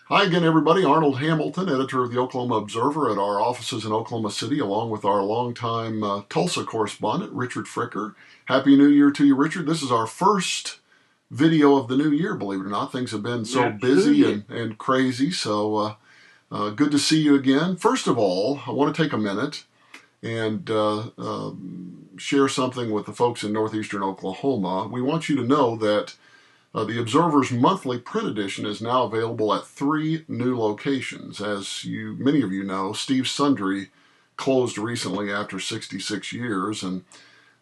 Hi again, everybody. Arnold Hamilton, editor of the Oklahoma Observer at our offices in Oklahoma City, along with our longtime Tulsa correspondent, Richard Fricker. Happy New Year to you, Richard. This is our first video of the new year, believe it or not. Things have been so busy and crazy, so good to see you again. First of all, I want to take a minute and share something with the folks in northeastern Oklahoma. We want you to know that the Observer's monthly print edition is now available at 3 new locations. As many of you know, Steve's Sundry closed recently after 66 years, and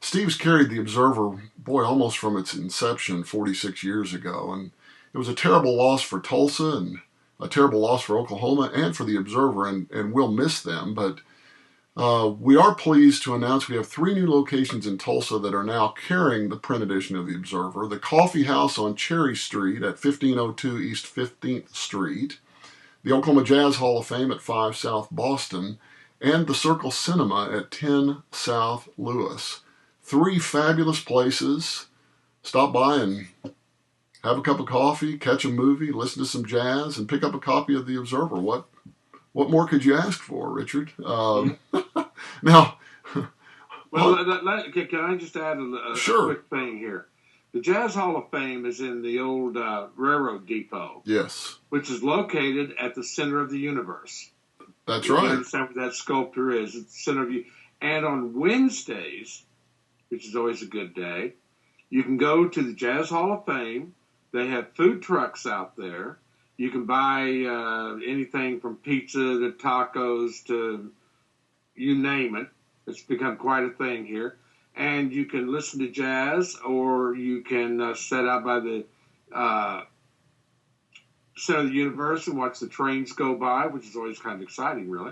Steve's carried the Observer, boy, almost from its inception 46 years ago, and it was a terrible loss for Tulsa and a terrible loss for Oklahoma and for the Observer, and we'll miss them, but we are pleased to announce we have 3 new locations in Tulsa that are now carrying the print edition of the Observer. The Coffee House on Cherry Street at 1502 East 15th Street, the Oklahoma Jazz Hall of Fame at 5 South Boston, and the Circle Cinema at 10 South Lewis. 3 fabulous places. Stop by and have a cup of coffee, catch a movie, listen to some jazz, and pick up a copy of the Observer. What more could you ask for, Richard? Now, can I just add a quick thing here? The Jazz Hall of Fame is in the old railroad depot. Yes. Which is located at the center of the universe. That's right. You understand what that sculpture is? It's the center of you. And on Wednesdays, which is always a good day, you can go to the Jazz Hall of Fame. They have food trucks out there. You can buy anything from pizza to tacos to you name it. It's become quite a thing here. And you can listen to jazz, or you can sit out by the center of the universe and watch the trains go by, which is always kind of exciting, really.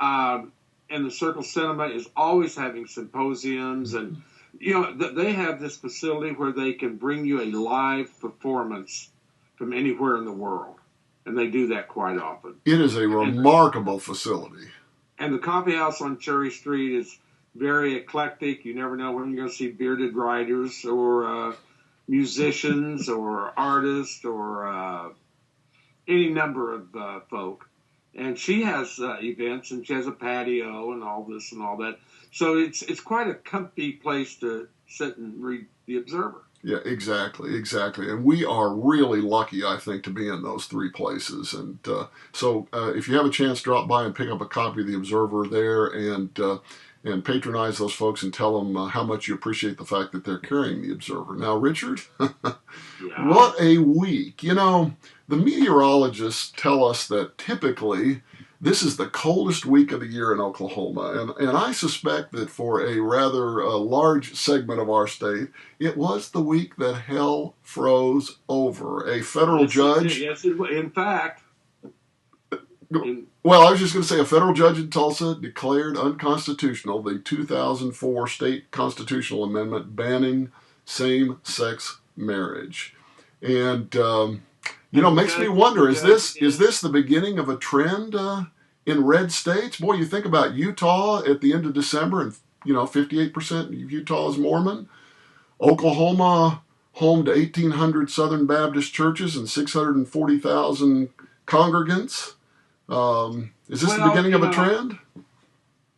And the Circle Cinema is always having symposiums. And, they have this facility where they can bring you a live performance from anywhere in the world. And they do that quite often. It is a remarkable facility. And the Coffee House on Cherry Street is very eclectic. You never know when you're going to see bearded writers or musicians or artists or any number of folk. And she has events, and she has a patio and all this and all that. So it's quite a comfy place to sit and read the Observer. Yeah, exactly. And we are really lucky, I think, to be in those 3 places. And so if you have a chance, drop by and pick up a copy of the Observer there and patronize those folks and tell them how much you appreciate the fact that they're carrying the Observer. Now, Richard, What a week. The meteorologists tell us that typically this is the coldest week of the year in Oklahoma, and I suspect that for a rather large segment of our state, it was the week that hell froze over. A federal judge... Yes, in fact... Well, I was just going to say a federal judge in Tulsa declared unconstitutional the 2004 state constitutional amendment banning same-sex marriage. And... makes me wonder, is this the beginning of a trend in red states? Boy, you think about Utah at the end of December, and 58% of Utah is Mormon. Oklahoma, home to 1,800 Southern Baptist churches and 640,000 congregants. Is this the beginning of a trend?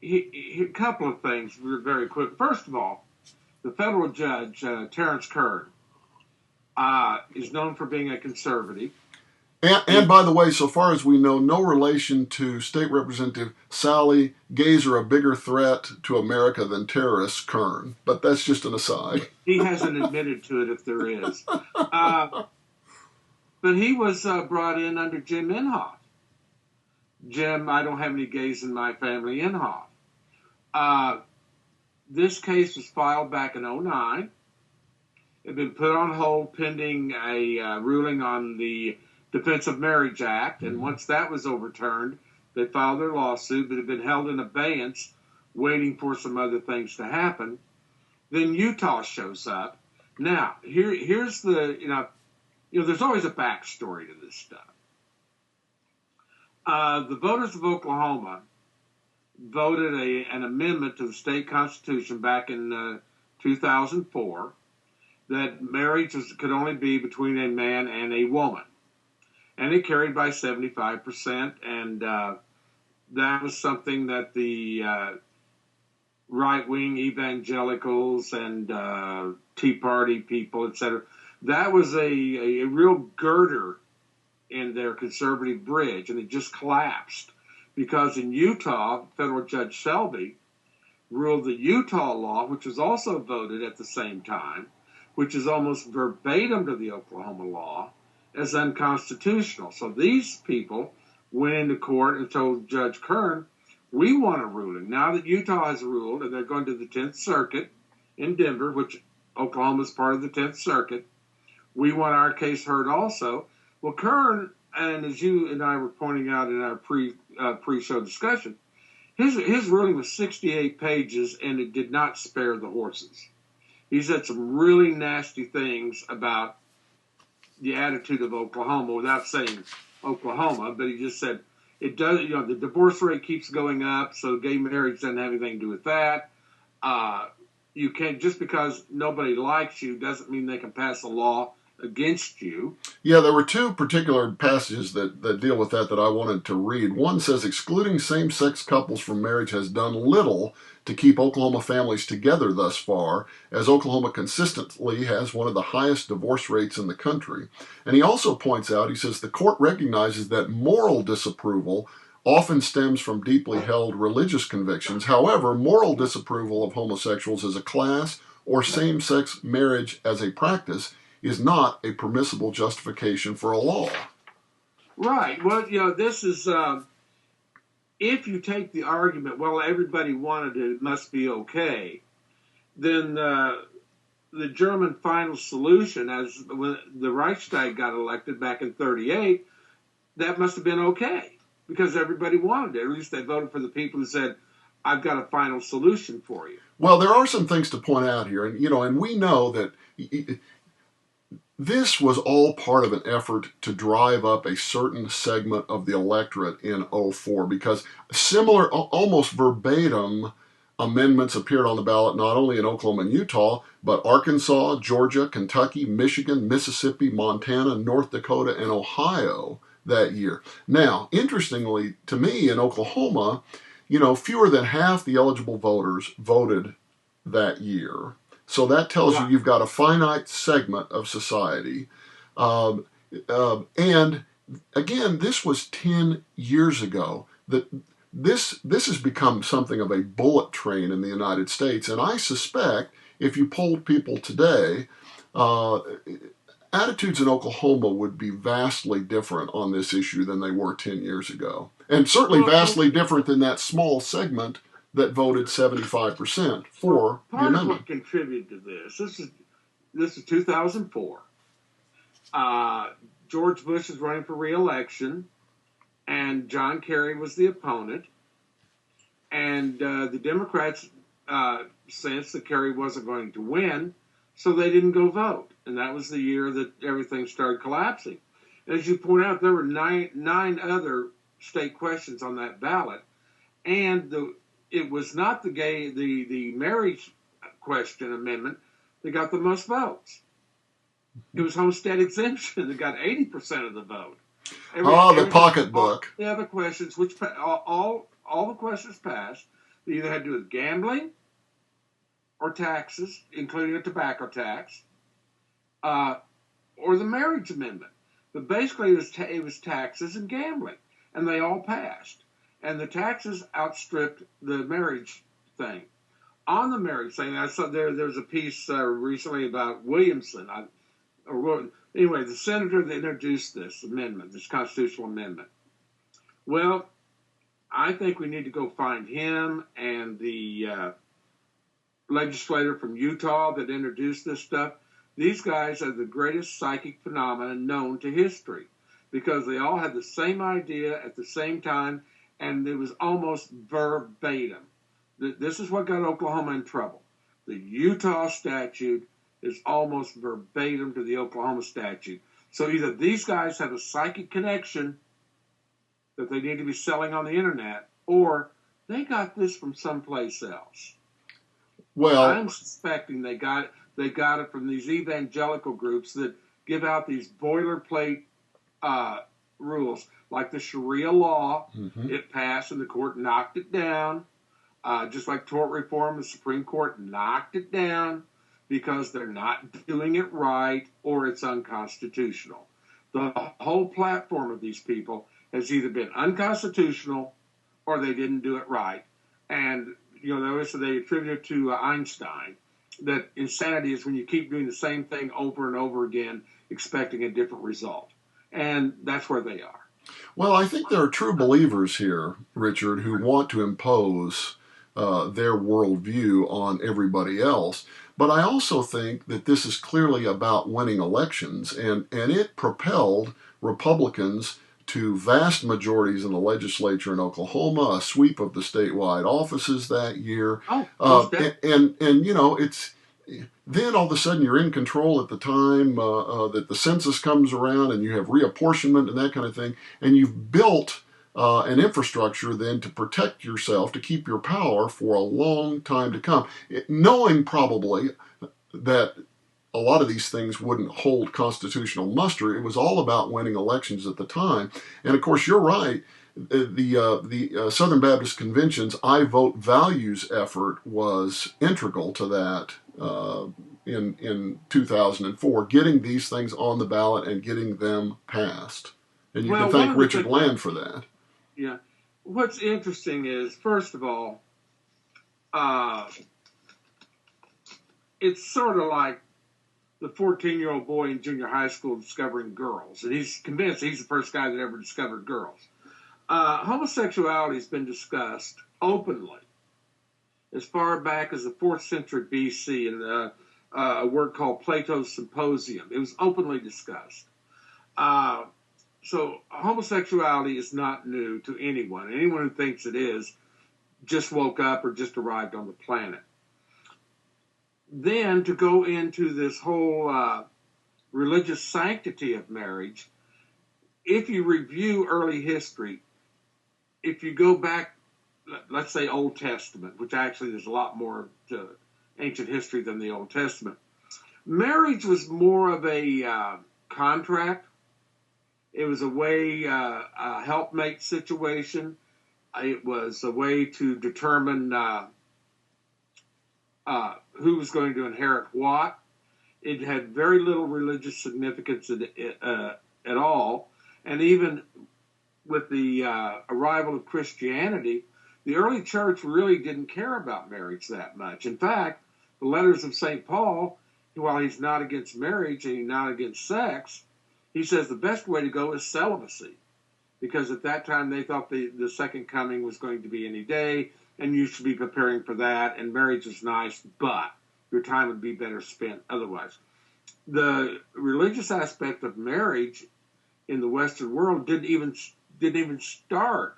A couple of things very quick. First of all, the federal judge, Terrence Kern, is known for being a conservative. And by the way, so far as we know, no relation to State Representative Sally Gazer, a bigger threat to America than terrorist Kern. But that's just an aside. He hasn't admitted to it if there is. But he was brought in under Jim Inhofe. Jim, I don't have any gays in my family, Inhofe. This case was filed back in 2009. It had been put on hold pending a ruling on the Defense of Marriage Act, and once that was overturned, they filed their lawsuit, but it had been held in abeyance, waiting for some other things to happen. Then Utah shows up. Now, here's the, there's always a backstory to this stuff. The voters of Oklahoma voted an amendment to the state constitution back in 2004 that marriage could only be between a man and a woman. and it carried by 75%, and that was something that the right-wing evangelicals and Tea Party people, etc., that was a real girder in their conservative bridge, and it just collapsed because in Utah, federal Judge Selby ruled the Utah law, which was also voted at the same time, which is almost verbatim to the Oklahoma law, as unconstitutional. So these people went into court and told Judge Kern, we want a ruling. Now that Utah has ruled, and they're going to the 10th Circuit in Denver, which Oklahoma is part of the 10th Circuit, we want our case heard also. Well, Kern, and as you and I were pointing out in our pre-show discussion, his ruling was 68 pages, and it did not spare the horses. He said some really nasty things about the attitude of Oklahoma without saying Oklahoma, but he just said it does. The divorce rate keeps going up, so gay marriage doesn't have anything to do with that. You can't, just because nobody likes you doesn't mean they can pass a law against you. Yeah, there were two particular passages that deal with that I wanted to read. One says, excluding same-sex couples from marriage has done little to keep Oklahoma families together thus far, as Oklahoma consistently has one of the highest divorce rates in the country. And he also points out, he says, the court recognizes that moral disapproval often stems from deeply held religious convictions. However, moral disapproval of homosexuals as a class or same-sex marriage as a practice is not a permissible justification for a law. Right. Well, this is, if you take the argument, well, everybody wanted it, it must be okay, then the German final solution, as when the Reichstag got elected back in 1938, that must have been okay, because everybody wanted it. At least they voted for the people who said, I've got a final solution for you. Well, there are some things to point out here, and we know that this was all part of an effort to drive up a certain segment of the electorate in 2004, because similar, almost verbatim amendments appeared on the ballot not only in Oklahoma and Utah, but Arkansas, Georgia, Kentucky, Michigan, Mississippi, Montana, North Dakota, and Ohio that year. Now, interestingly to me, in Oklahoma, fewer than half the eligible voters voted that year. So that tells you you've got a finite segment of society. And again, this was 10 years ago. This has become something of a bullet train in the United States. And I suspect if you polled people today, attitudes in Oklahoma would be vastly different on this issue than they were 10 years ago. And certainly vastly different than that small segment that voted 75% for the amendment. Part of what contributed to this is 2004. George Bush is running for re-election, and John Kerry was the opponent. And the Democrats sensed that Kerry wasn't going to win, so they didn't go vote. And that was the year that everything started collapsing. As you point out, there were nine other state questions on that ballot, and it was not the marriage question amendment that got the most votes. It was homestead exemption that got 80% of the vote. The pocketbook. The other questions, which all the questions passed, they either had to do with gambling or taxes, including a tobacco tax, or the marriage amendment. But basically, it was taxes and gambling, and they all passed. And the taxes outstripped the marriage thing. On the marriage thing, I saw there's a piece recently about Williamson. Anyway, the senator that introduced this amendment, this constitutional amendment. Well, I think we need to go find him and the legislator from Utah that introduced this stuff. These guys are the greatest psychic phenomenon known to history, because they all had the same idea at the same time, and it was almost verbatim. This is what got Oklahoma in trouble. The Utah statute is almost verbatim to the Oklahoma statute. So either these guys have a psychic connection that they need to be selling on the internet, or they got this from someplace else. Well, I'm suspecting they got it from these evangelical groups that give out these boilerplate rules, like the Sharia law. Mm-hmm. It passed and the court knocked it down. Just like tort reform, the Supreme Court knocked it down because they're not doing it right or it's unconstitutional. The whole platform of these people has either been unconstitutional or they didn't do it right. And, they attribute it to Einstein that insanity is when you keep doing the same thing over and over again, expecting a different result. And that's where they are. Well, I think there are true believers here, Richard, who want to impose their worldview on everybody else. But I also think that this is clearly about winning elections, and it propelled Republicans to vast majorities in the legislature in Oklahoma, a sweep of the statewide offices that year. It's then all of a sudden you're in control at the time that the census comes around, and you have reapportionment and that kind of thing, and you've built an infrastructure then to protect yourself, to keep your power for a long time to come, knowing probably that a lot of these things wouldn't hold constitutional muster. It was all about winning elections at the time. And of course, you're right. The Southern Baptist Convention's I Vote Values effort was integral to that in 2004, getting these things on the ballot and getting them passed. And you can thank Richard Land for that. Yeah. What's interesting is, first of all, it's sort of like the 14-year-old boy in junior high school discovering girls. And he's convinced he's the first guy that ever discovered girls. Homosexuality has been discussed openly as far back as the 4th century BC in a work called Plato's Symposium. It was openly discussed. So homosexuality is not new to anyone. Anyone who thinks it is just woke up or just arrived on the planet. Then to go into this whole religious sanctity of marriage, if you review early history, if you go back, let's say Old Testament, which actually there's a lot more to ancient history than the Old Testament, marriage was more of a contract. It was a way, a helpmate situation. It was a way to determine who was going to inherit what. It had very little religious significance at all. And even with the arrival of Christianity, the early church really didn't care about marriage that much. In fact, the letters of St. Paul, while he's not against marriage and he's not against sex, he says the best way to go is celibacy, because at that time they thought the second coming was going to be any day, and you should be preparing for that, and marriage is nice, but your time would be better spent otherwise. The religious aspect of marriage in the Western world didn't even start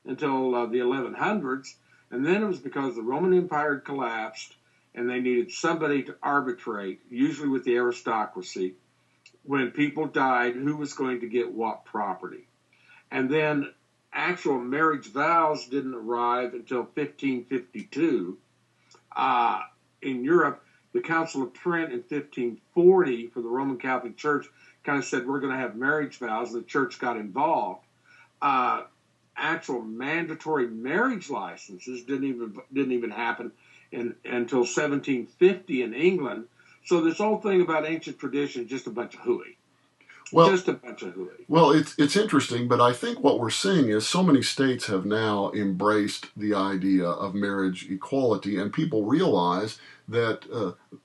until the 1100s, and then it was because the Roman Empire had collapsed, and they needed somebody to arbitrate, usually with the aristocracy, when people died, who was going to get what property. And then actual marriage vows didn't arrive until 1552. In Europe, the Council of Trent in 1540 for the Roman Catholic Church kind of said, we're going to have marriage vows, and the church got involved. Actual mandatory marriage licenses didn't even happen until 1750 in England. So this whole thing about ancient tradition is just a bunch of hooey. Just a bunch of hooey. Well, it's interesting, but I think what we're seeing is so many states have now embraced the idea of marriage equality, and people realize that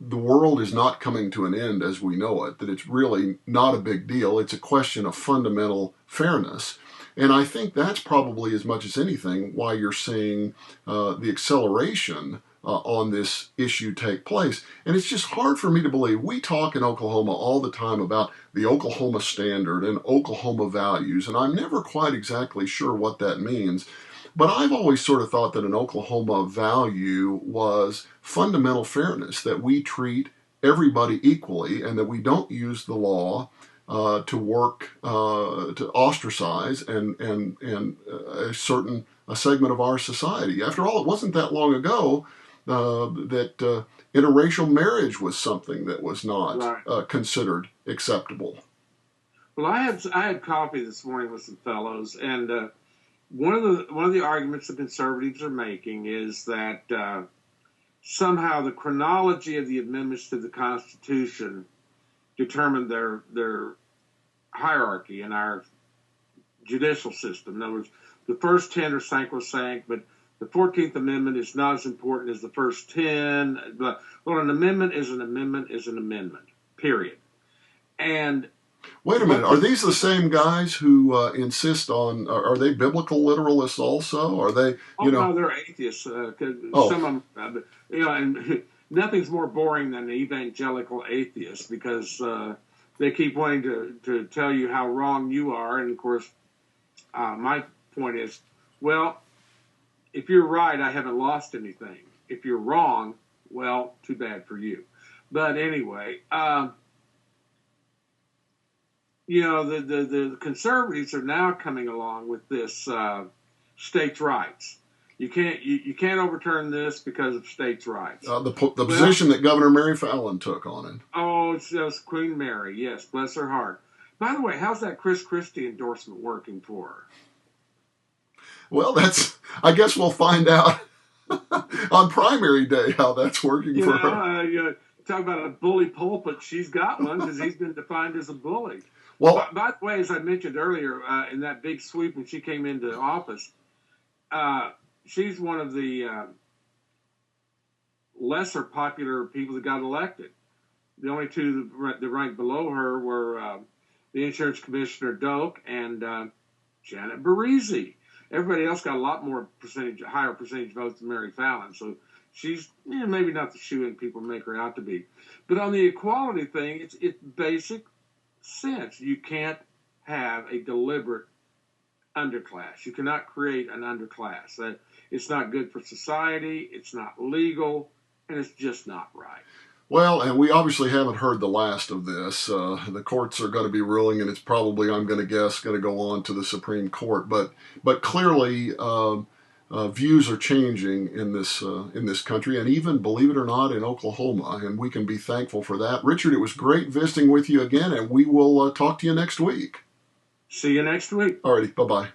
the world is not coming to an end as we know it, that it's really not a big deal. It's a question of fundamental fairness. And I think that's probably, as much as anything, why you're seeing the acceleration on this issue take place. And it's just hard for me to believe. We talk in Oklahoma all the time about the Oklahoma standard and Oklahoma values, and I'm never quite exactly sure what that means. But I've always sort of thought that an Oklahoma value was fundamental fairness, that we treat everybody equally and that we don't use the law to work to ostracize and a segment of our society. After all, it wasn't that long ago that interracial marriage was something that was not considered acceptable. Well, I had coffee this morning with some fellows, and one of the arguments the conservatives are making is that somehow the chronology of the amendments to the Constitution determined their hierarchy in our judicial system. In other words, the first 10 are sacrosanct, but the 14th Amendment is not as important as the first 10. Well, an amendment is an amendment is an amendment, period. And wait a minute, are these the same guys who insist on, are they biblical literalists also? Are they, no, they're atheists. Some of them, and nothing's more boring than an evangelical atheist because they keep wanting to tell you how wrong you are. And of course, my point is, well, if you're right, I haven't lost anything. If you're wrong, well, too bad for you. But anyway, the conservatives are now coming along with this states' rights. You can't overturn this because of states' rights. The position that Governor Mary Fallin took on it. Oh, it's Queen Mary. Yes, bless her heart. By the way, how's that Chris Christie endorsement working for her? Well, I guess we'll find out on primary day how that's working for her. Talk about a bully pulpit. She's got one because he's been defined as a bully. Well, by the way, as I mentioned earlier, in that big sweep when she came into office, she's one of the lesser popular people that got elected. The only two that ranked below her were the insurance commissioner Doak and Janet Barisi. Everybody else got a lot more higher percentage votes than Mary Fallin. So she's maybe not the shoe-in people make her out to be. But on the equality thing, it's basic sense. You can't have a deliberate underclass. You cannot create an underclass. It's not good for society. It's not legal, and it's just not right. Well, and we obviously haven't heard the last of this. The courts are going to be ruling, and it's probably, I'm going to guess, going to go on to the Supreme Court. But clearly, views are changing in this country, and even, believe it or not, in Oklahoma, and we can be thankful for that. Richard, it was great visiting with you again, and we will talk to you next week. See you next week. All righty, bye-bye.